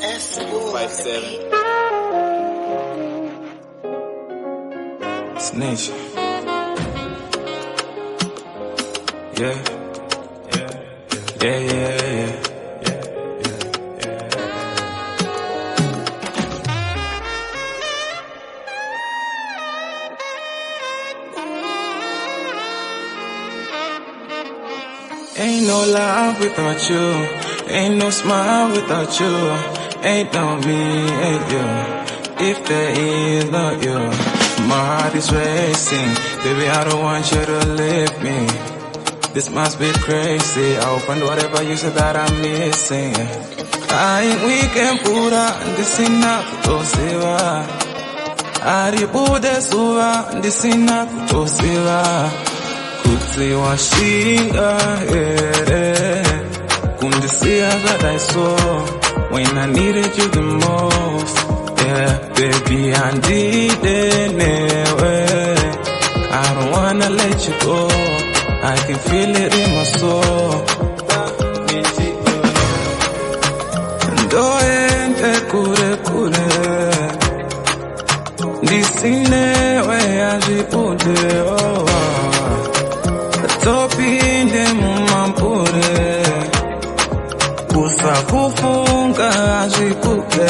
57. Snitch. Yeah. Yeah. Ain't no love without you, ain't no smile without you, ain't no me, ain't you, if there is not you. My heart is racing, baby I don't want you to leave me. This must be crazy, I opened whatever you said that I'm missing. I ain't weekend pura, this is not kutosiwa. Aribude suva, this is not kutosiwa. Kuti washinga, kundisia that I saw when I needed you the most. Yeah, baby, I need it anyway. I don't wanna let you go, I can feel it in my soul. Ndoende kure kure, ndisine we ajipude oh. Topinde mumampure, kusakufunga ajikupe.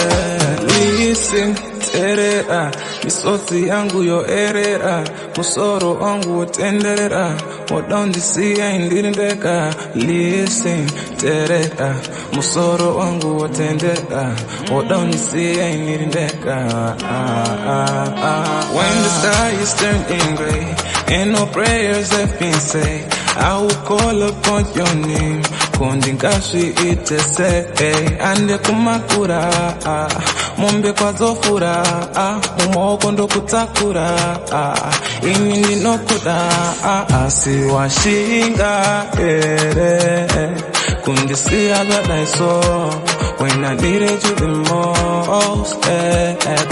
Listen, terera, misoti yangu yo erera, musoro wangu wotenderera, wodondisia indirindeka. Listen, terera, musoro wangu wotendera, wodondisia indirindeka. When the sky is turning gray, ain't no prayers have been said, I will call upon your name. Kondingashi itese, ande kumakura, mombe kwa zofura, mumoko ndo kutakura, ini ninokuda, siwashinga, kundisia that I saw when I needed you the most,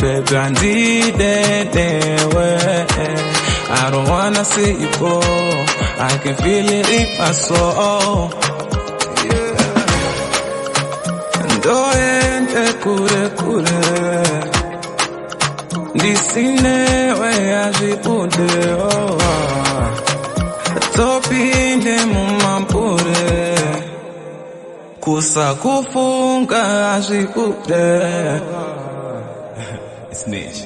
baby I need it, I don't wanna see you go, I can feel it in my soul. Ndoende kure kure, ndisine we ajipude oh. Topinde mumampure, kusakufunga ajipude. Snitch.